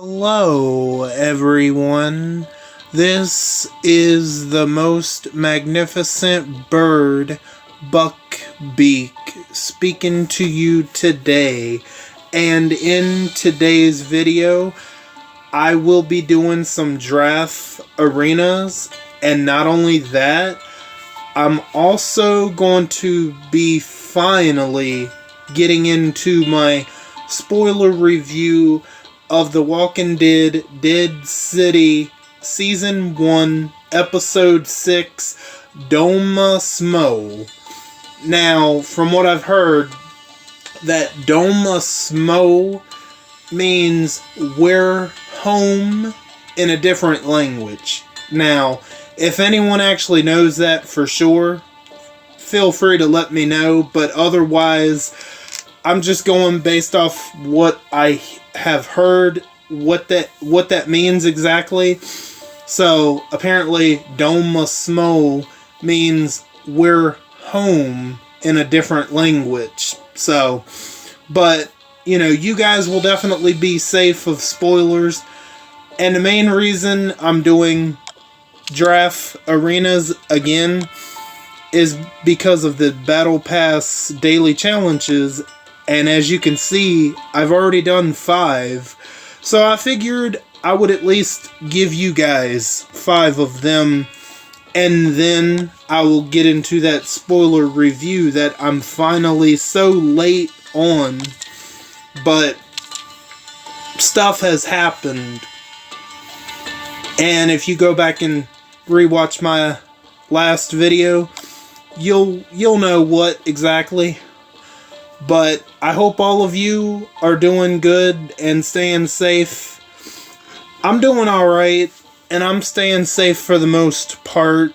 Hello, everyone. This is the most magnificent bird, Beak, speaking to you today. And in today's video, I will be doing some draft arenas. And not only that, I'm also going to be finally getting into my spoiler review of The Walking Dead Dead City Season 1, Episode 6, Doma Smo. Now, from what I've heard, that Doma Smo means we're home in a different language. Now, if anyone actually knows that for sure, feel free to let me know, but otherwise, I'm just going based off what I have heard, what that means exactly. So apparently Doma Smo means we're home in a different language. So, but you guys will definitely be safe of spoilers. And the main reason I'm doing draft arenas again is because of the Battle Pass daily challenges. And as you can see, I've already done 5. So I figured I would at least give you guys 5 of them. And then I will get into that spoiler review that I'm finally so late on. But stuff has happened. And if you go back and rewatch my last video, you'll know what exactly. But I hope all of you are doing good and staying safe. I'm doing alright, and I'm staying safe for the most part.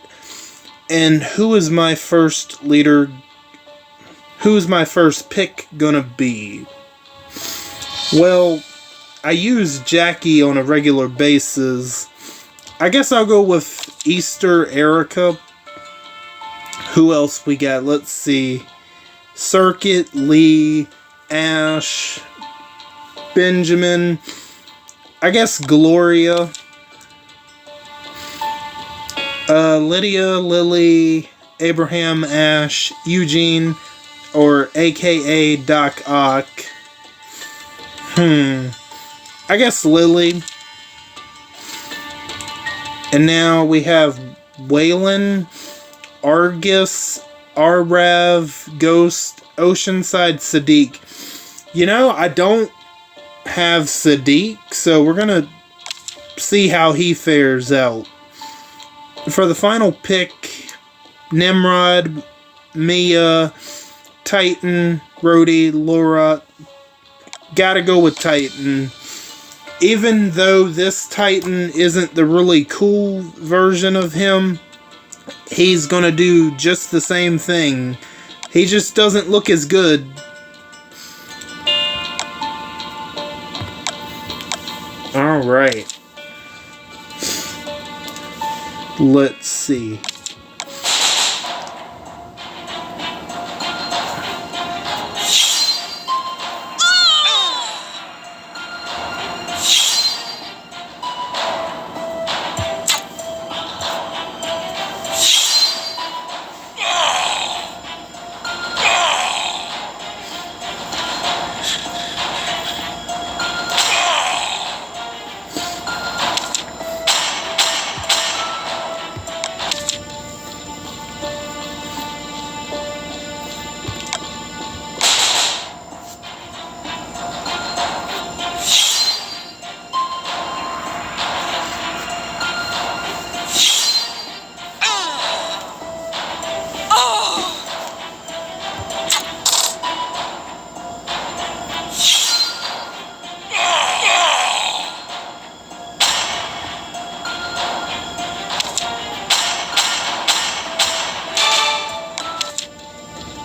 And who is my first leader? Who is my first pick gonna be? Well, I use Jackie on a regular basis. I guess I'll go with Easter Erica. Who else we got? Let's see. Circuit, Lee, Ash, Benjamin, I guess Gloria, Lydia, Lily, Abraham, Ash, Eugene, or AKA Doc Ock. I guess Lily. And now we have Waylon, Argus, Arav, Ghost, Oceanside, Sadiq. I don't have Sadiq, so we're gonna see how he fares out. For the final pick, Nimrod, Mia, Titan, Rhodey, Laura. Gotta go with Titan. Even though this Titan isn't the really cool version of him, he's gonna do just the same thing. He just doesn't look as good. Alright. Let's see.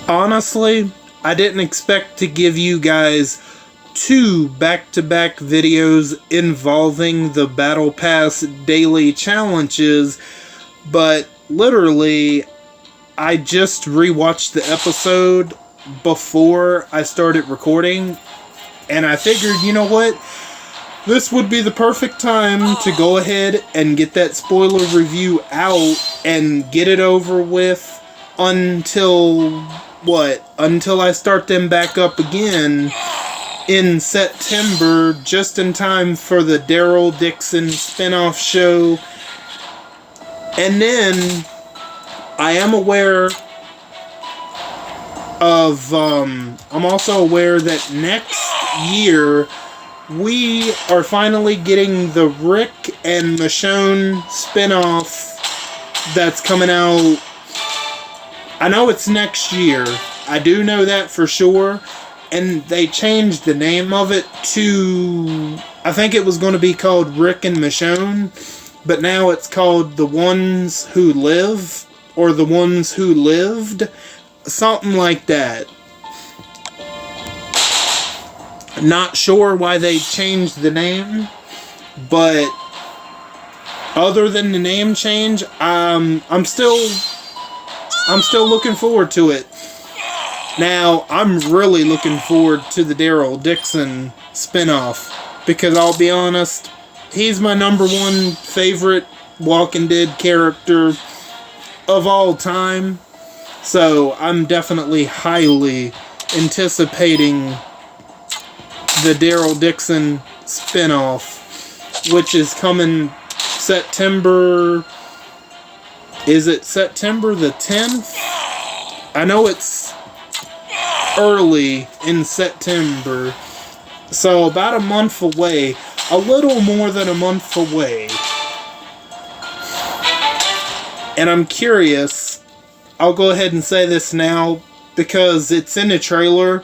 Honestly, I didn't expect to give you guys 2 back-to-back videos involving the Battle Pass daily challenges, but literally, I just rewatched the episode before I started recording, and I figured, you know what? this would be the perfect time to go ahead and get that spoiler review out and get it over with until, until I start them back up again in September, just in time for the Daryl Dixon spinoff show. And then I am aware of, I'm also aware that next year we are finally getting the Rick and Michonne spinoff that's coming out. I know it's next year. I do know that for sure. And they changed the name of it to, I think it was going to be called Rick and Michonne, but now it's called The Ones Who Live, or The Ones Who Lived, something like that. Not sure why they changed the name, but other than the name change, I'm still looking forward to it. Now, I'm really looking forward to the Daryl Dixon spinoff, because I'll be honest, he's my number one favorite Walking Dead character of all time. So I'm definitely highly anticipating the Daryl Dixon spinoff, which is coming September. Is it September the 10th? I know it's early in September, so about a month away, a little more than a month away. And I'm curious, I'll go ahead and say this now because it's in the trailer,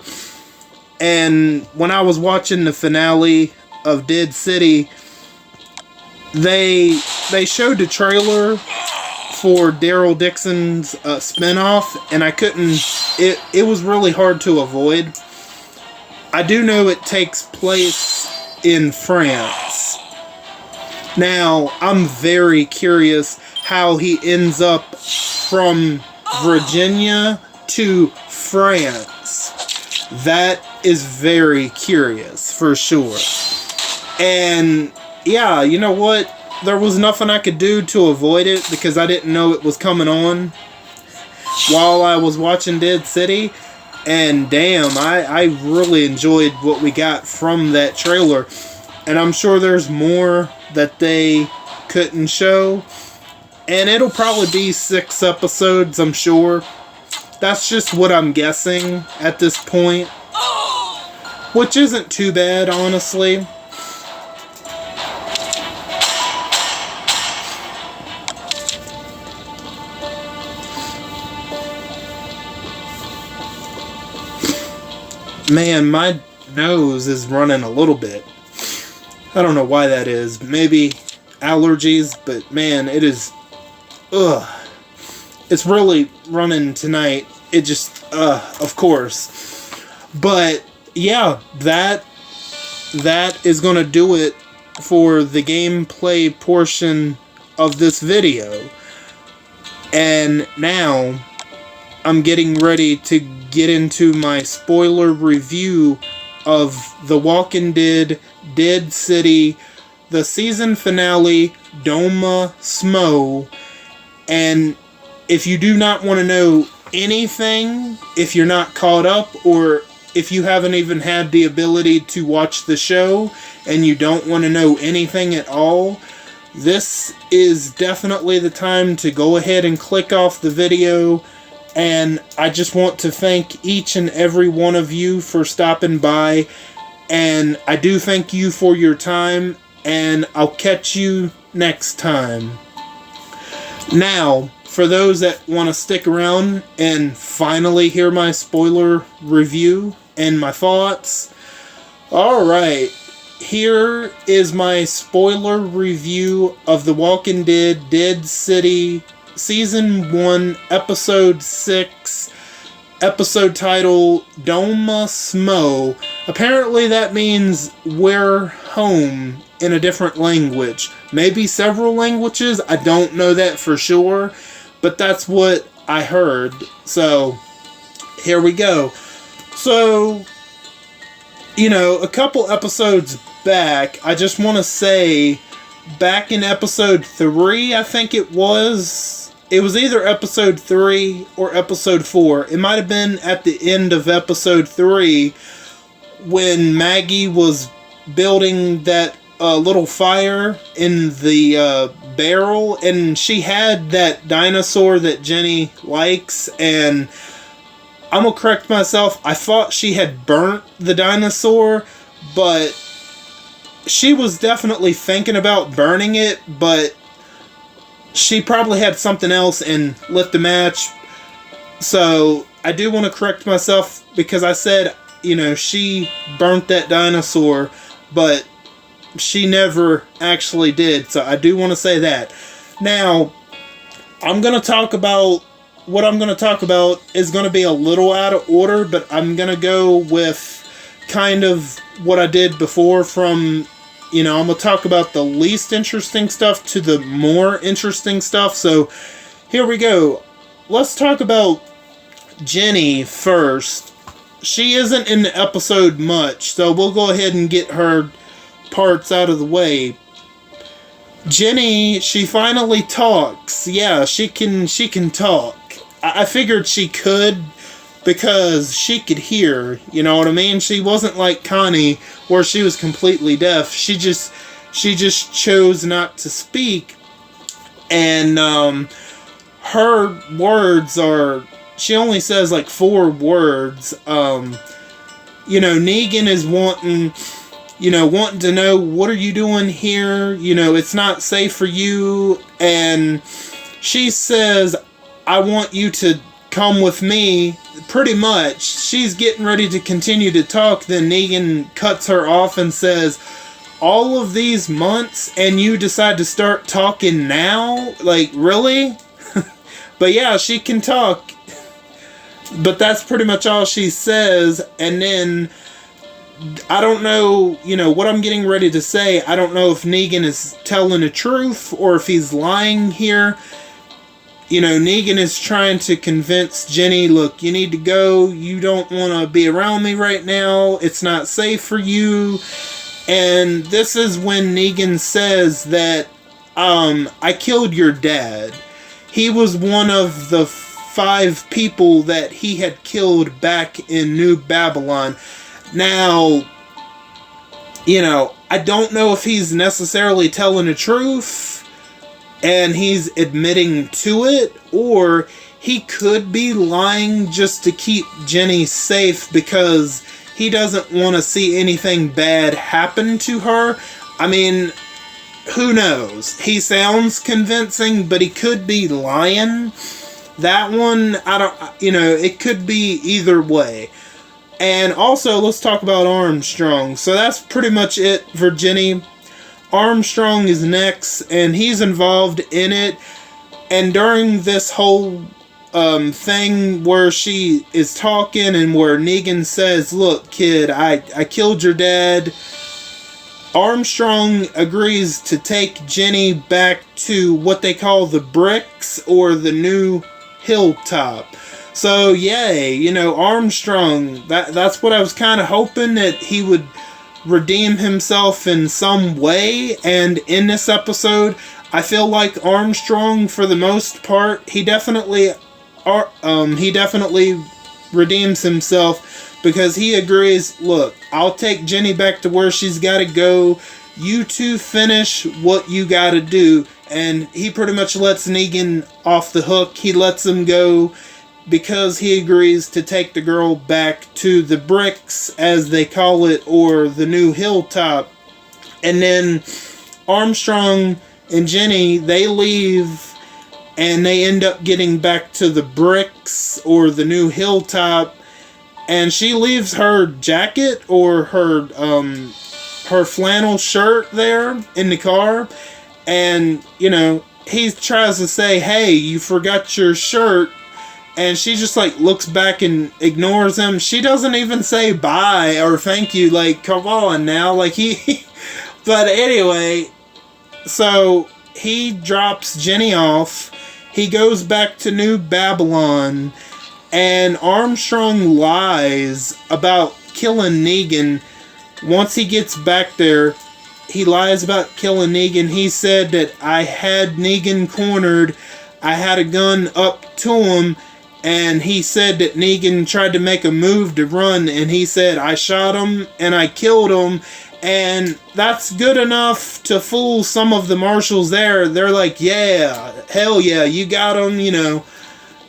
and when I was watching the finale of Dead City, they showed the trailer for Daryl Dixon's spinoff, and I couldn't, it was really hard to avoid. I do know it takes place in France. Now, I'm very curious how he ends up from Virginia to France. That is very curious, for sure. And, yeah, you know what? There was nothing I could do to avoid it because I didn't know it was coming on while I was watching Dead City. And damn, I really enjoyed what we got from that trailer. And I'm sure there's more that they couldn't show. And it'll probably be 6 episodes, I'm sure. That's just what I'm guessing at this point. Which isn't too bad, honestly. Man, my nose is running a little bit. I don't know why that is. Maybe allergies, but man, it is... Ugh. It's really running tonight. It just... of course. But, yeah, that is going to do it for the gameplay portion of this video. And now, I'm getting ready to get into my spoiler review of The Walking Dead, Dead City, the season finale, Doma Smo. And if you do not want to know anything, if you're not caught up, or if you haven't even had the ability to watch the show and you don't want to know anything at all, this is definitely the time to go ahead and click off the video. And I just want to thank each and every one of you for stopping by. And I do thank you for your time. And I'll catch you next time. Now, for those that want to stick around and finally hear my spoiler review and my thoughts. Alright, here is my spoiler review of The Walking Dead, Dead City, Season 1, Episode 6, episode title, Doma Smo. Apparently that means we're home in a different language. Maybe several languages, I don't know that for sure, but that's what I heard. So, here we go. So, you know, a couple episodes back, I just want to say, back in episode 3, I think it was either episode 3 or episode 4. It might have been at the end of episode 3 when Maggie was building that little fire in the barrel, and she had that dinosaur that Jenny likes, and I'm gonna correct myself, I thought she had burnt the dinosaur, but she was definitely thinking about burning it, but she probably had something else and lit the match. So I do want to correct myself, because I said, she burnt that dinosaur, but she never actually did. So I do want to say that. Now, what I'm going to talk about is going to be a little out of order, but I'm going to go with kind of what I did before from, I'm going to talk about the least interesting stuff to the more interesting stuff. So here we go. Let's talk about Jenny first. She isn't in the episode much, so we'll go ahead and get her parts out of the way. Jenny, she finally talks. Yeah, she can talk. I figured she could, because she could hear, you know what I mean? She wasn't like Connie, where she was completely deaf. She just chose not to speak. And her words are, she only says like 4 words. Negan is wanting to know, what are you doing here? It's not safe for you. And she says, I want you to come with me. Pretty much. She's getting ready to continue to talk. Then Negan cuts her off and says, all of these months and you decide to start talking now? Like, really? But yeah, she can talk. But that's pretty much all she says. And then I don't know, what I'm getting ready to say. I don't know if Negan is telling the truth or if he's lying here. Negan is trying to convince Jenny, look, you need to go. You don't want to be around me right now. It's not safe for you. And this is when Negan says that, I killed your dad. He was one of the 5 people that he had killed back in New Babylon. Now, I don't know if he's necessarily telling the truth and he's admitting to it, or he could be lying just to keep Jenny safe because he doesn't want to see anything bad happen to her. I mean, who knows? He sounds convincing, but he could be lying. That one, it could be either way. And also, let's talk about Armstrong. So that's pretty much it for Jenny. Armstrong is next, and he's involved in it. And during this whole thing where she is talking and where Negan says, look, kid, I killed your dad, Armstrong agrees to take Jenny back to what they call the bricks or the new hilltop. So, yay, Armstrong, that's what I was kind of hoping, that he would redeem himself in some way. And in this episode, I feel like Armstrong, for the most part, he definitely redeems himself, because he agrees, look, I'll take Jenny back to where she's got to go. You two finish what you got to do. And he pretty much lets Negan off the hook. He lets him go because he agrees to take the girl back to the bricks, as they call it, or the new hilltop. And then Armstrong and Jenny, they leave, and they end up getting back to the bricks or the new hilltop. And she leaves her jacket or her flannel shirt there in the car. And, he tries to say, hey, you forgot your shirt. And she just, looks back and ignores him. She doesn't even say bye or thank you. Come on now. But anyway, so he drops Jenny off. He goes back to New Babylon. And Armstrong lies about killing Negan once he gets back there, he lies about killing Negan. He said that I had Negan cornered. I had a gun up to him, and he said that Negan tried to make a move to run, and he said, I shot him and I killed him. And that's good enough to fool some of the marshals there. They're like, yeah, hell yeah, you got him, you know.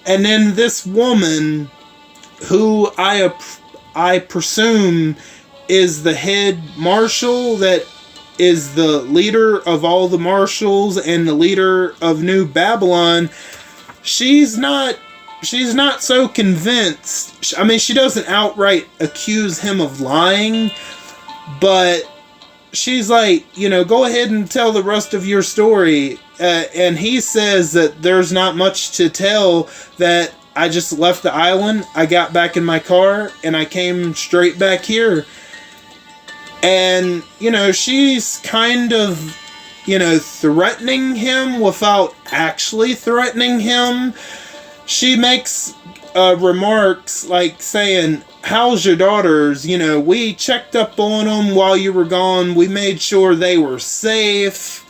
And then this woman, who I presume is the head marshal, that is the leader of all the marshals and the leader of New Babylon, she's not so convinced. I mean, she doesn't outright accuse him of lying, but she's like, you know, go ahead and tell the rest of your story. And he says that there's not much to tell, that I just left the island, I got back in my car, and I came straight back here. And, you know, she's kind of, you know, threatening him without actually threatening him. She makes remarks like saying, how's your daughters? You know, we checked up on them while you were gone. We made sure they were safe.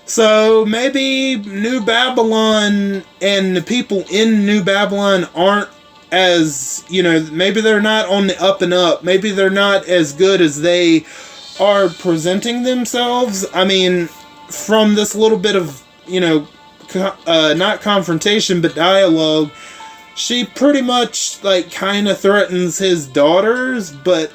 So maybe New Babylon and the people in New Babylon aren't as, you know, maybe they're not on the up and up. Maybe they're not as good as they are presenting themselves. I mean, from this little bit of, you know, not confrontation, but dialogue, she pretty much, like, kind of threatens his daughters, but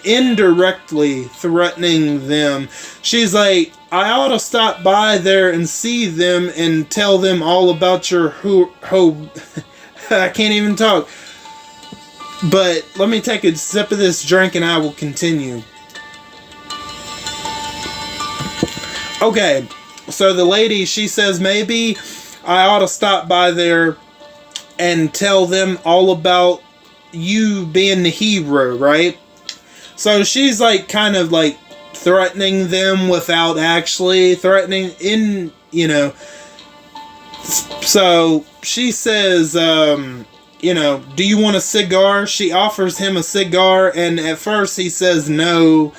indirectly threatening them. She's like, I ought to stop by there and see them and tell them all about your I can't even talk. But let me take a sip of this drink and I will continue. Okay, so the lady, she says, maybe I ought to stop by there and tell them all about you being the hero, right? So she's like kind of like threatening them without actually threatening, in, you know. So she says, you know, do you want a cigar? She offers him a cigar, and at first he says no,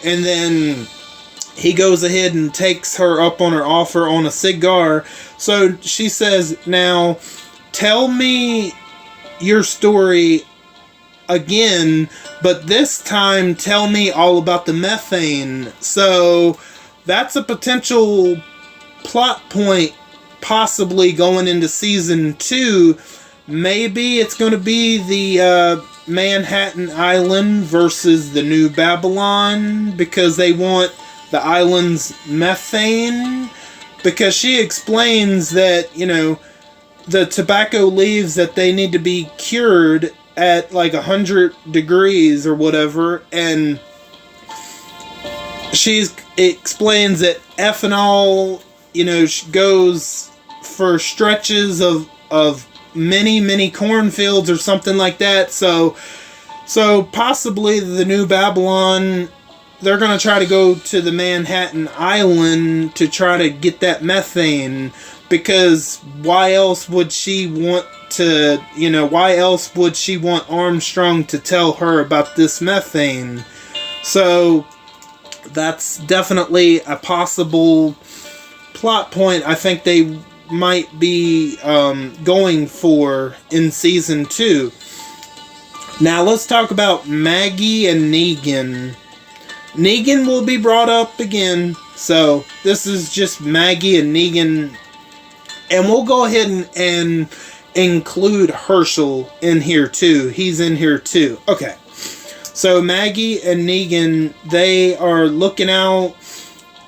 and then he goes ahead and takes her up on her offer on a cigar. So she says, now tell me your story again, but this time tell me all about the methane. So that's a potential plot point possibly going into season 2. Maybe it's going to be the Manhattan Island versus the New Babylon, because they want the island's methane. Because she explains that, you know, the tobacco leaves, that they need to be cured at like 100 degrees or whatever, and she explains that ethanol, you know, goes for stretches of many cornfields or something like that. So possibly the New Babylon, they're going to try to go to the Manhattan Island to try to get that methane, because why else would she want to, you know, why else would she want Armstrong to tell her about this methane? So that's definitely a possible plot point I think they might be going for in season 2. Now let's talk about Maggie and Negan. Negan will be brought up again, so this is just Maggie and Negan, and we'll go ahead and include Herschel in here too. He's in here too. Okay, so Maggie and Negan, they are looking out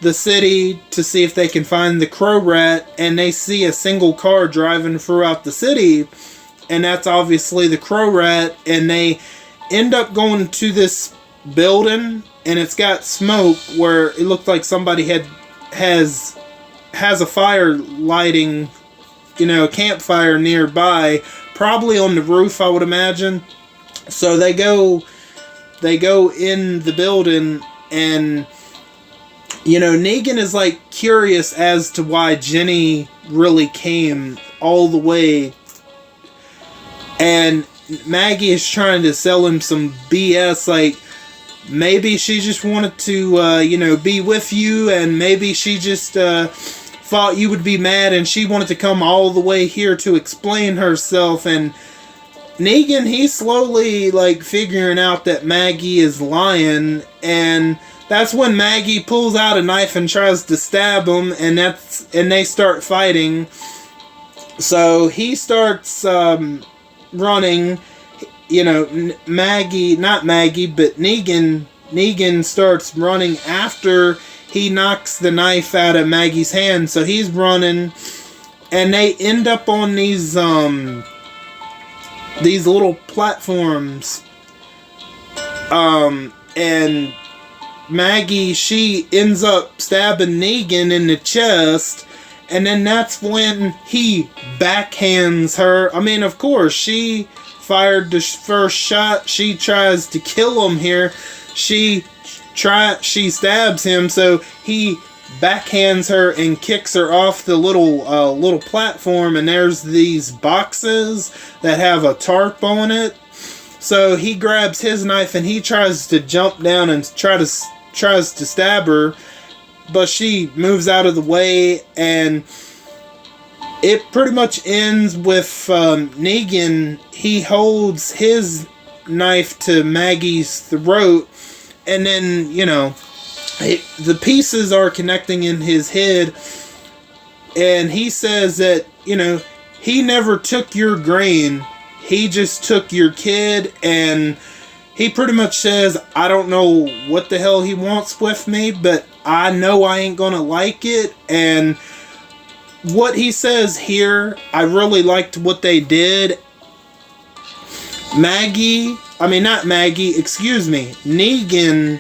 the city to see if they can find the Crow Rat, and they see a single car driving throughout the city, and that's obviously the Crow Rat, and they end up going to this building, and it's got smoke where it looked like somebody has a fire lighting, you know, a campfire nearby, probably on the roof, I would imagine. So they go in the building, and, you know, Negan is like curious as to why Jenny really came all the way, and Maggie is trying to sell him some BS, like, maybe she just wanted to, be with you, and maybe she just thought you would be mad, and she wanted to come all the way here to explain herself. And Negan, he's slowly, like, figuring out that Maggie is lying, and that's when Maggie pulls out a knife and tries to stab him, and they start fighting. So he starts running. Negan starts running after he knocks the knife out of Maggie's hand. So he's running, and they end up on these little platforms. And Maggie, she ends up stabbing Negan in the chest, and then that's when he backhands her. I mean, of course, she fired the first shot. She tries to kill him here. She stabs him, so he backhands her and kicks her off the little platform, and there's these boxes that have a tarp on it. So he grabs his knife and he tries to jump down and tries to stab her, but she moves out of the way, and it pretty much ends with Negan. He holds his knife to Maggie's throat, and then, the pieces are connecting in his head, and he says that, he never took your grain, he just took your kid. And he pretty much says, I don't know what the hell he wants with me, but I know I ain't gonna like it. And what he says here, I really liked what they did. Negan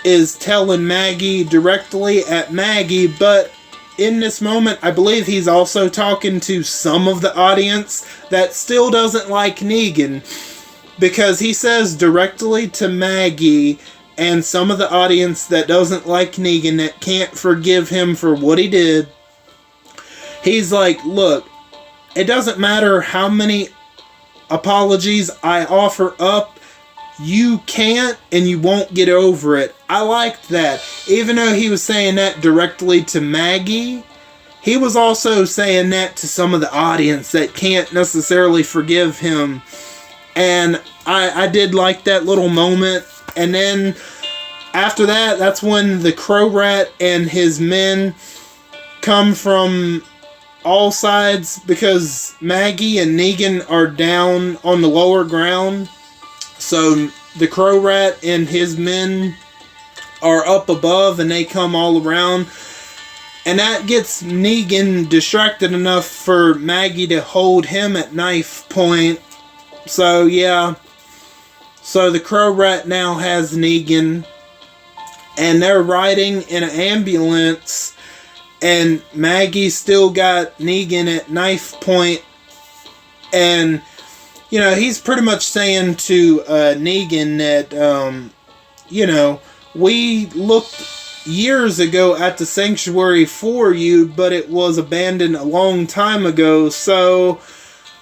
is telling Maggie directly at Maggie, but in this moment, I believe he's also talking to some of the audience that still doesn't like Negan, because he says directly to Maggie and some of the audience that doesn't like Negan, that can't forgive him for what he did. He's like, look, it doesn't matter how many apologies I offer up, you can't and you won't get over it. I liked that. Even though he was saying that directly to Maggie, he was also saying that to some of the audience that can't necessarily forgive him. And I did like that little moment. And then after that, that's when the Crow Rat and his men come from all sides, because Maggie and Negan are down on the lower ground. So the Crow Rat and his men are up above, and they come all around. And that gets Negan distracted enough for Maggie to hold him at knife point. So yeah. So the Crow Rat now has Negan, and they're riding in an ambulance, and Maggie still got Negan at knife point. And he's pretty much saying to Negan that, we looked years ago at the sanctuary for you, but it was abandoned a long time ago. So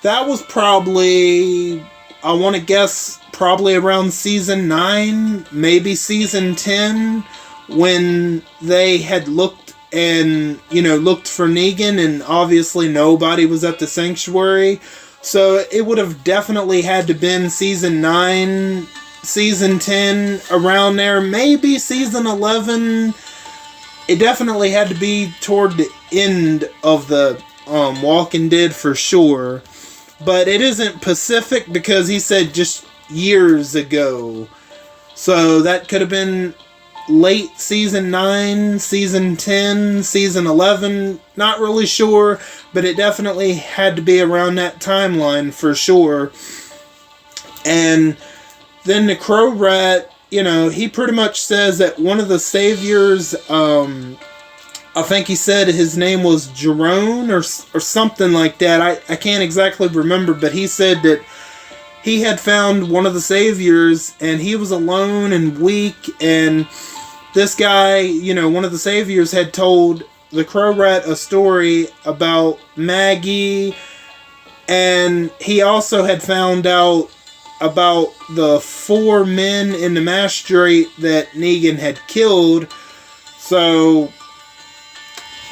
that was probably, I want to guess, probably around season 9, maybe season 10, when they had looked for Negan, and obviously nobody was at the sanctuary. So it would have definitely had to been season 9, season 10, around there. Maybe season 11. It definitely had to be toward the end of the Walking Dead for sure. But it isn't Pacific, because he said just years ago. So that could have been late season 9, season 10, season 11, not really sure, but it definitely had to be around that timeline for sure. And then the Crow Rat, he pretty much says that one of the saviors, I think he said his name was Jerome or something like that. I can't exactly remember, but he said that he had found one of the saviors, and he was alone and weak, and this guy, one of the saviors had told the Crow Rat a story about Maggie, and he also had found out about the 4 men in the magistrate that Negan had killed. So,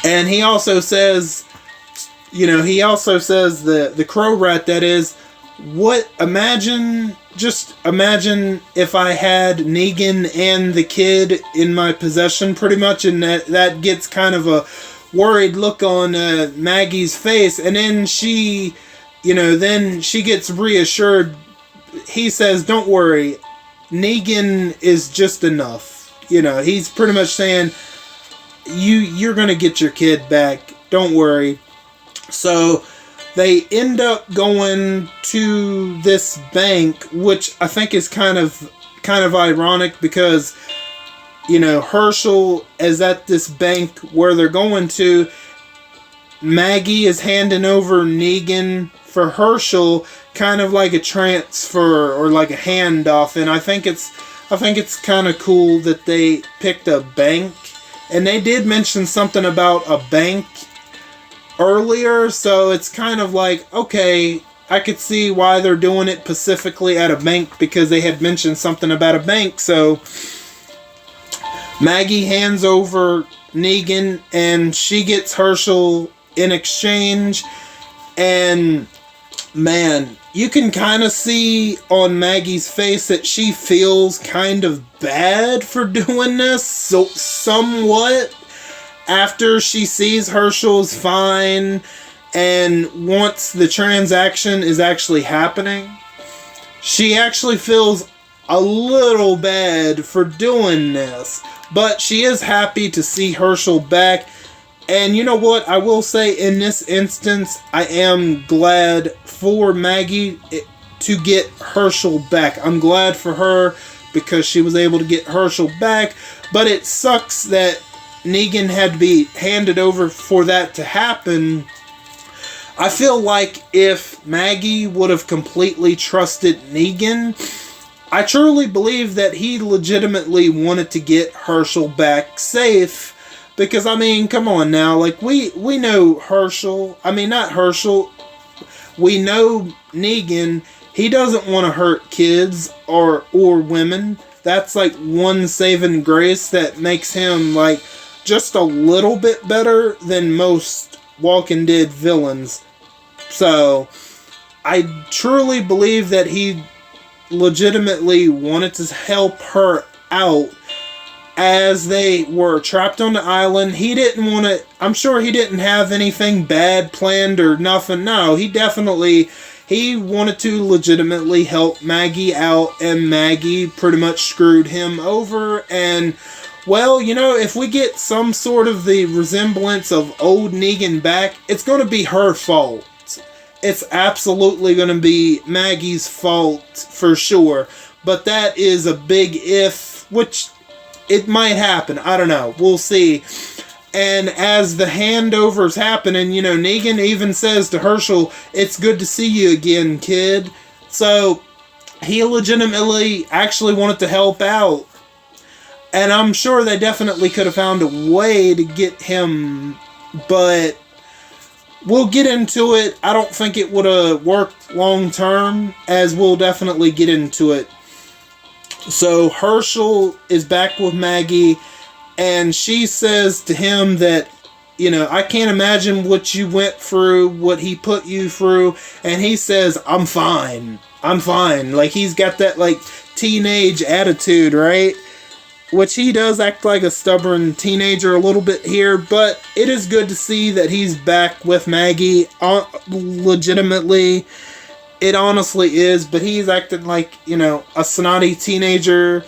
and he also says, the crow rat, that is, just imagine if I had Negan and the kid in my possession, pretty much, and that gets kind of a worried look on Maggie's face, and then she gets reassured. He says, don't worry, Negan is just enough. He's pretty much saying, you're gonna get your kid back, don't worry. So they end up going to this bank, which I think is kind of ironic, because Herschel is at this bank where they're going to. Maggie is handing over Negan for Herschel, kind of like a transfer or like a handoff, and I think it's kind of cool that they picked a bank, and they did mention something about a bank earlier, so it's kind of like, okay, I could see why they're doing it specifically at a bank, because they had mentioned something about a bank. So Maggie hands over Negan, and she gets Herschel in exchange, and man, you can kind of see on Maggie's face that she feels kind of bad for doing this, so somewhat, after she sees Herschel's fine, and once the transaction is actually happening, she actually feels a little bad for doing this, but she is happy to see Herschel back. And you know what? I will say, in this instance, I am glad for Maggie to get Herschel back. I'm glad for her because she was able to get Herschel back, but it sucks that Negan had to be handed over for that to happen. I feel like if Maggie would have completely trusted Negan, I truly believe that he legitimately wanted to get Herschel back safe. Because, I mean, come on now, like, we know Herschel, I mean, not Herschel, we know Negan, he doesn't want to hurt kids or women. That's, like, one saving grace that makes him, like, just a little bit better than most Walking Dead villains. So, I truly believe that he legitimately wanted to help her out as they were trapped on the island. He didn't want to, I'm sure he didn't have anything bad planned or nothing. No, he wanted to legitimately help Maggie out, and Maggie pretty much screwed him over. And, well, if we get some sort of the resemblance of old Negan back, it's going to be her fault. It's absolutely going to be Maggie's fault for sure. But that is a big if, which it might happen. I don't know. We'll see. And as the handover's happening, Negan even says to Herschel, "It's good to see you again, kid." So he legitimately actually wanted to help out. And I'm sure they definitely could have found a way to get him, but we'll get into it. I don't think it would have worked long term, as we'll definitely get into it. So Herschel is back with Maggie, and she says to him that, I can't imagine what you went through, what he put you through, and he says, I'm fine. Like, he's got that, like, teenage attitude, right? Which he does act like a stubborn teenager a little bit here, but it is good to see that he's back with Maggie, legitimately. It honestly is, but he's acting like, a snotty teenager.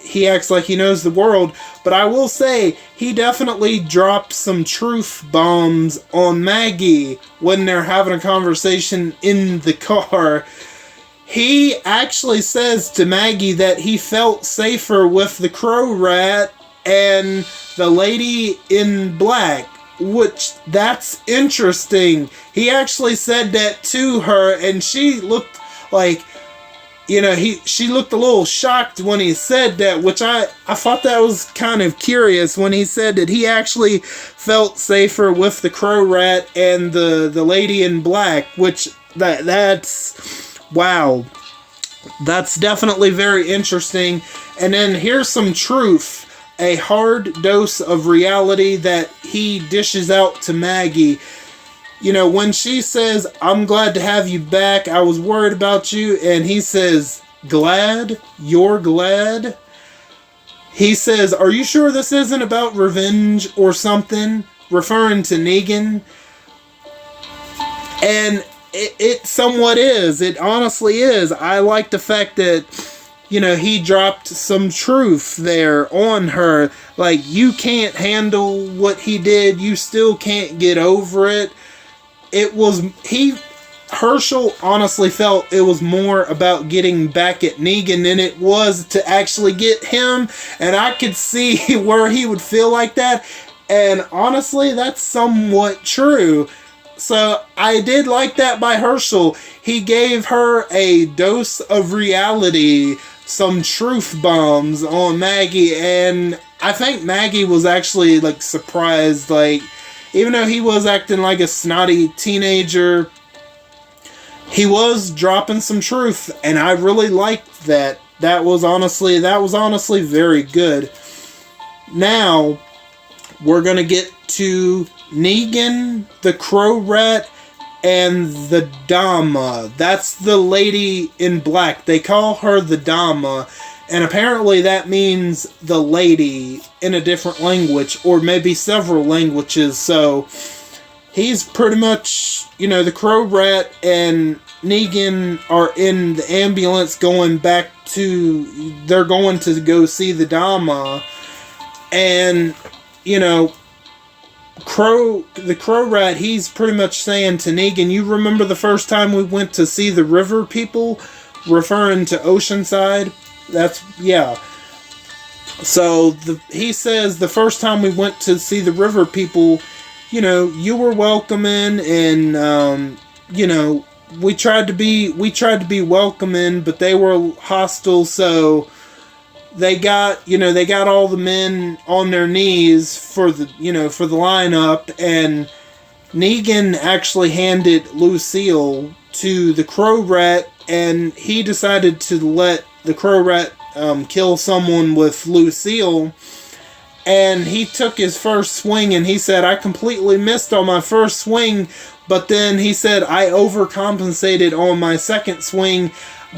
He acts like he knows the world. But I will say, he definitely dropped some truth bombs on Maggie when they're having a conversation in the car. He actually says to Maggie that he felt safer with the crow rat and the lady in black. Which, that's interesting. He actually said that to her, and she looked like, she looked a little shocked when he said that, which I thought that was kind of curious when he said that he actually felt safer with the crow rat and the lady in black, which, that's, wow. That's definitely very interesting. And then here's some truth. A hard dose of reality that he dishes out to Maggie. You know, when she says, "I'm glad to have you back. I was worried about you." And he says, "Glad? You're glad?" He says, "Are you sure this isn't about revenge or something?" Referring to Negan. And it somewhat is. It honestly is. I like the fact that, you know, he dropped some truth there on her. Like, you can't handle what he did. You still can't get over it. Herschel honestly felt it was more about getting back at Negan than it was to actually get him. And I could see where he would feel like that. And honestly, that's somewhat true. So I did like that by Herschel. He gave her a dose of reality, some truth bombs on Maggie, and I think Maggie was actually like surprised, like, even though he was acting like a snotty teenager, he was dropping some truth, and I really liked that. That was honestly very good. Now we're gonna get to Negan, the Crow Rat, and the Doma. That's the lady in black. They call her the Doma, and apparently that means the lady in a different language, or maybe several languages. So he's pretty much, you know, the Crow Rat and Negan are in the ambulance they're going to go see the Doma, and, you know, the Crow Rat, he's pretty much saying to Negan, "You remember the first time we went to see the river people?" Referring to Oceanside. Yeah. So he says, "The first time we went to see the river people, you know, you were welcoming, and you know, we tried to be welcoming, but they were hostile, so they got all the men on their knees for the lineup." And Negan actually handed Lucille to the Crow Rat, and he decided to let the Crow Rat kill someone with Lucille. And he took his first swing, and he said, "I completely missed on my first swing," but then he said, "I overcompensated on my second swing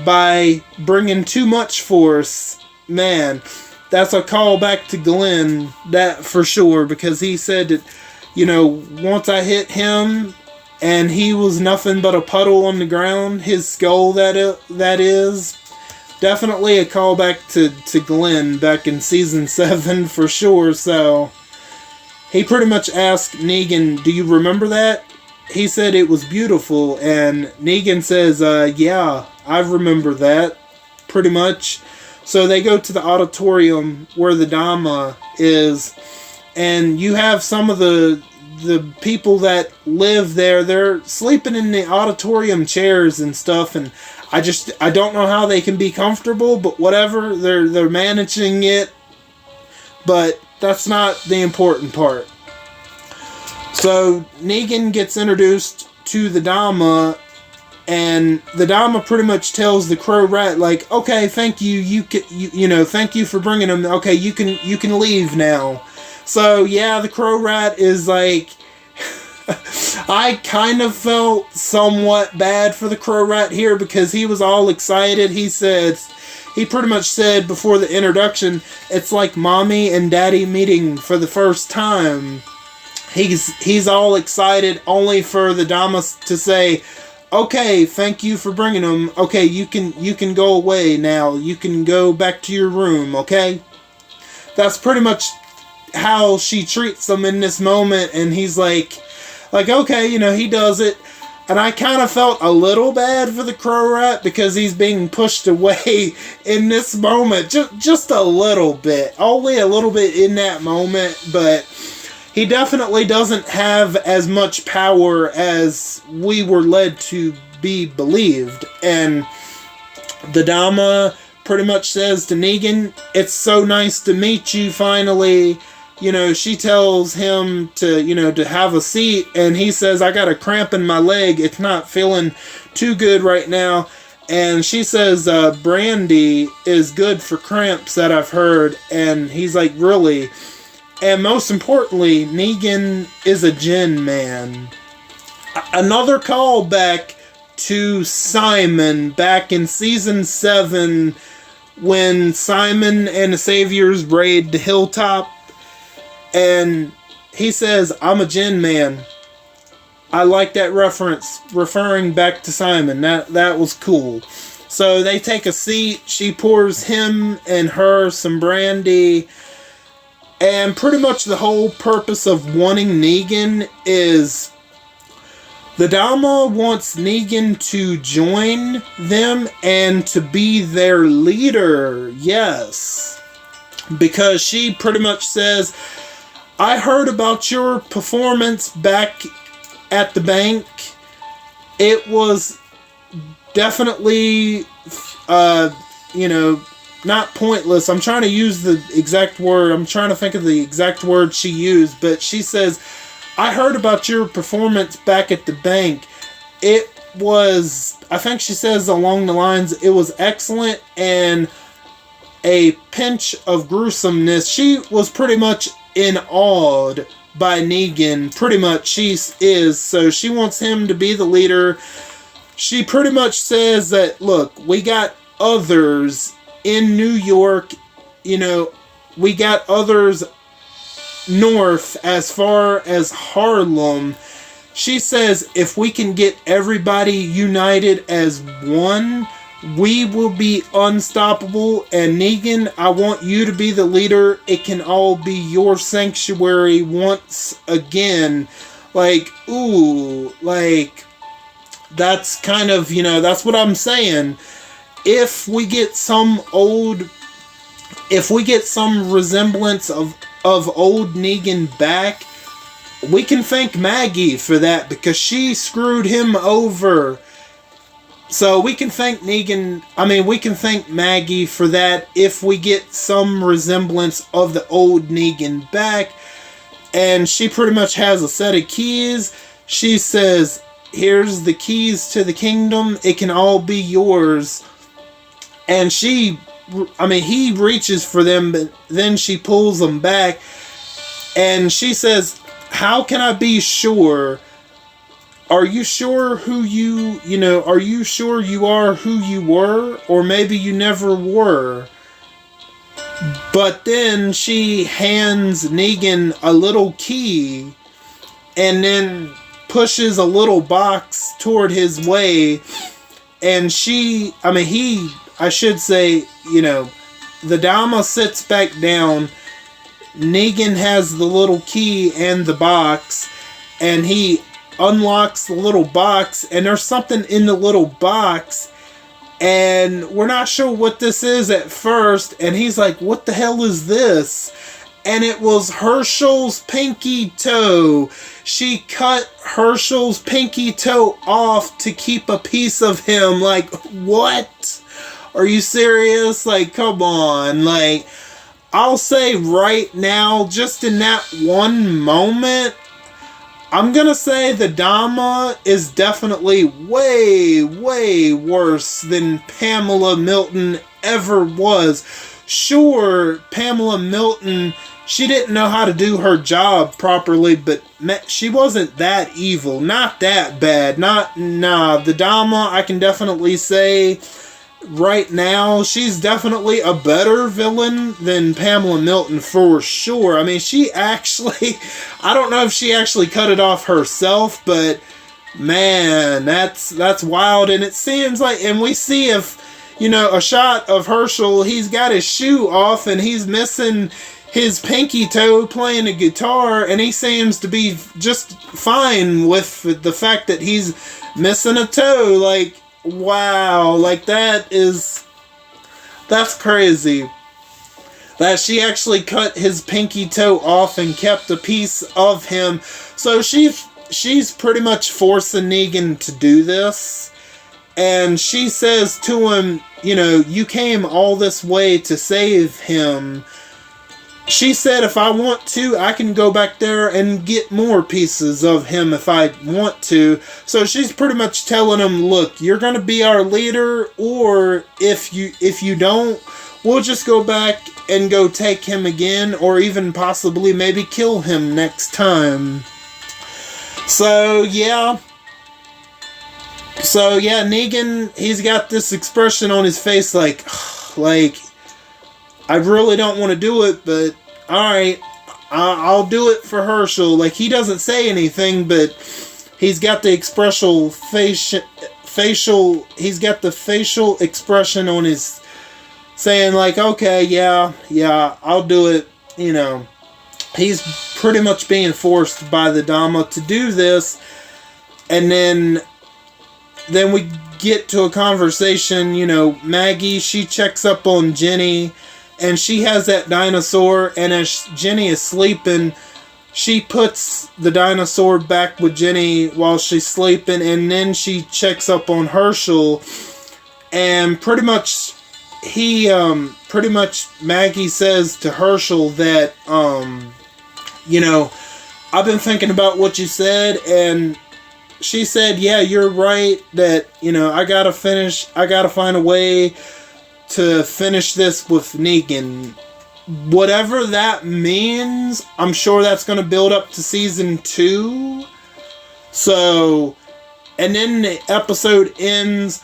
by bringing too much force." Man, that's a callback to Glenn, that for sure, because he said that, you know, once I hit him and he was nothing but a puddle on the ground, his skull, that is. Definitely a callback to Glenn back in season 7 for sure. So he pretty much asked Negan, "Do you remember that?" He said it was beautiful, and Negan says, "Yeah, I remember that, pretty much." So they go to the auditorium where the Dama is, and you have some of the people that live there. They're sleeping in the auditorium chairs and stuff, and I don't know how they can be comfortable, but whatever, they're managing it. But that's not the important part. So Negan gets introduced to the Dama, and the Dama pretty much tells the Crow Rat, like, "Okay, thank you. Thank you for bringing him. Okay, you can leave now." So yeah, the Crow Rat is like, I kind of felt somewhat bad for the Crow Rat here, because he was all excited. He pretty much said before the introduction, it's like mommy and daddy meeting for the first time. He's all excited, only for the Dama to say, "Okay, thank you for bringing him. Okay, you can go away now. You can go back to your room, okay?" That's pretty much how she treats him in this moment, and he's like, okay, you know, he does it. And I kind of felt a little bad for the Crow Rat, because he's being pushed away in this moment. Just a little bit. Only a little bit in that moment, but he definitely doesn't have as much power as we were led to be believed. And the Dama pretty much says to Negan, "It's so nice to meet you finally." You know, she tells him to have a seat, and he says, "I got a cramp in my leg. It's not feeling too good right now." And she says, brandy is good for cramps that I've heard. And he's like, really? And most importantly, Negan is a gin man. Another callback to Simon back in season 7 when Simon and the Saviors raid the hilltop. And he says, I'm a gin man. I like that reference, referring back to Simon. That was cool. So they take a seat. She pours him and her some brandy. And pretty much the whole purpose of wanting Negan is the Doma wants Negan to join them and to be their leader. Yes. Because she pretty much says, I heard about your performance back at the bank. It was definitely, not pointless. I'm trying to use the exact word. I'm trying to think of the exact word she used. But she says, I heard about your performance back at the bank. It was, I think she says along the lines, it was excellent and a pinch of gruesomeness. She was pretty much awed by Negan. Pretty much she is. So she wants him to be the leader. She pretty much says that, look, we got others in New York. We got others north as far as Harlem. She says if we can get everybody united as one, we will be unstoppable. And Negan, I want you to be the leader. It can all be your sanctuary once again. Like, ooh, like, that's kind of, that's what I'm saying. If we get some resemblance of old Negan back, we can thank Maggie for that because she screwed him over. So we can thank we can thank Maggie for that if we get some resemblance of the old Negan back. And she pretty much has a set of keys. She says, here's the keys to the kingdom. It can all be yours. And he reaches for them, but then she pulls them back. And she says, how can I be sure? Are you sure are you sure you are who you were? Or maybe you never were. But then she hands Negan a little key and then pushes a little box toward his way. And the Dama sits back down. Negan has the little key and the box, and he unlocks the little box, and there's something in the little box, and we're not sure what this is at first, and he's like, what the hell is this? And it was Herschel's pinky toe. She cut Herschel's pinky toe off to keep a piece of him. Like, what? Are you serious? Like, come on. Like, I'll say right now, just in that one moment, I'm gonna say the Dama is definitely way, way worse than Pamela Milton ever was. Sure, Pamela Milton, she didn't know how to do her job properly, but she wasn't that evil. Not that bad. The Dama, I can definitely say right now, she's definitely a better villain than Pamela Milton for sure. I mean, she actually, I don't know if she actually cut it off herself, but man, that's wild. And it seems like, and we see a shot of Herschel, he's got his shoe off and he's missing his pinky toe playing a guitar, and he seems to be just fine with the fact that he's missing a toe. Like, wow, like that's crazy. That she actually cut his pinky toe off and kept a piece of him. So she's pretty much forcing Negan to do this. And she says to him, you came all this way to save him. she said if I want to, I can go back there and get more pieces of him if I want to. So she's pretty much telling him, look, you're going to be our leader, or if you don't, we'll just go back and go take him again, or even possibly maybe kill him next time. So yeah, Negan, he's got this expression on his face like I really don't want to do it, but alright, I'll do it for Herschel. Like, he doesn't say anything, but he's got the he's got the facial expression on his, saying like, okay, yeah, I'll do it, you know. He's pretty much being forced by the Doma to do this, and then we get to a conversation, you know, Maggie, she checks up on Jenny, and she has that dinosaur, and as Jenny is sleeping, she puts the dinosaur back with Jenny while she's sleeping, and then she checks up on Herschel, and pretty much Maggie says to Herschel that, you know, I've been thinking about what you said, and she said, yeah, you're right, that, you know, I gotta find a way to finish this with Negan. Whatever that means, I'm sure that's going to build up to season 2. So, and then the episode ends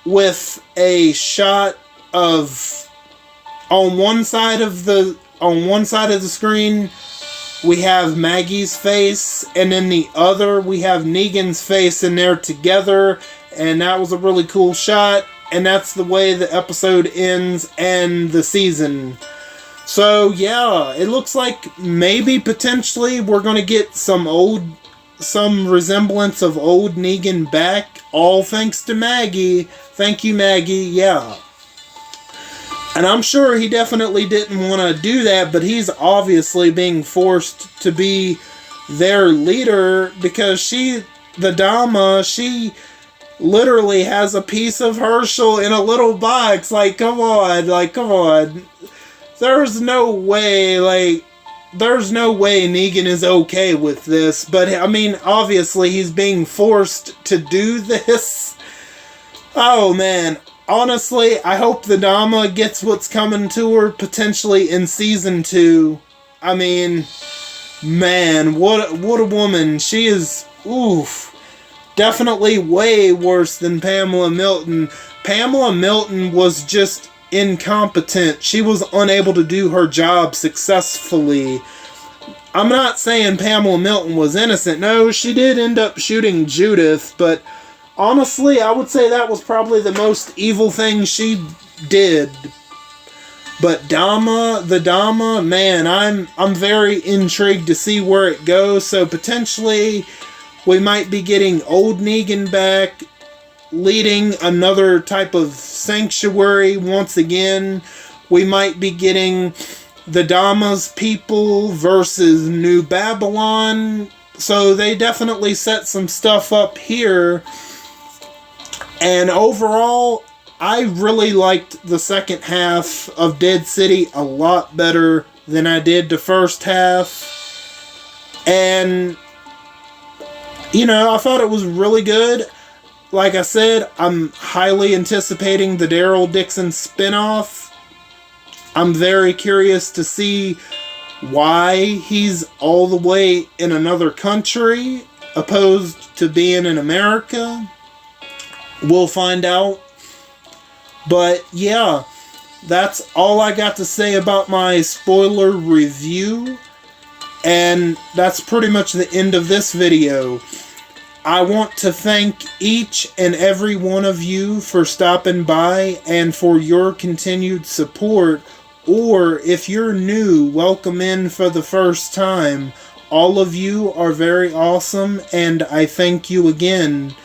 with a shot of, on one side of the screen, we have Maggie's face, and then the other, we have Negan's face, and they're together, and that was a really cool shot. And that's the way the episode ends and the season. So yeah, it looks like maybe potentially we're going to get some resemblance of old Negan back, all thanks to Maggie. Thank you, Maggie. Yeah. And I'm sure he definitely didn't want to do that, but he's obviously being forced to be their leader because the Dama, she literally has a piece of Herschel in a little box. Like, come on. There's no way Negan is okay with this. But, I mean, obviously he's being forced to do this. Oh, man. Honestly, I hope the Dama gets what's coming to her, potentially in season 2. I mean, man, what a woman. She is, oof. Definitely way worse than Pamela Milton. Pamela Milton was just incompetent. She was unable to do her job successfully. I'm not saying Pamela Milton was innocent. No, she did end up shooting Judith, but honestly, I would say that was probably the most evil thing she did. But the Dama, man, I'm very intrigued to see where it goes. So potentially we might be getting old Negan back, leading another type of sanctuary once again. We might be getting the Dama's people versus New Babylon. So they definitely set some stuff up here. And overall, I really liked the second half of Dead City a lot better than I did the first half. And, you know, I thought it was really good. Like I said, I'm highly anticipating the Daryl Dixon spinoff. I'm very curious to see why he's all the way in another country opposed to being in America. We'll find out. But yeah, that's all I got to say about my spoiler review. And that's pretty much the end of this video. I want to thank each and every one of you for stopping by and for your continued support. Or if you're new, welcome in for the first time. All of you are very awesome, and I thank you again.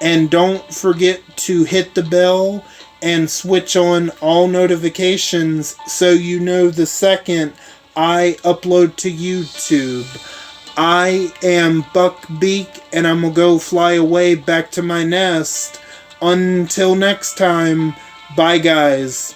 And don't forget to hit the bell and switch on all notifications so you know the second I upload to YouTube. I am Beak, and I'm gonna go fly away back to my nest. Until next time, bye guys.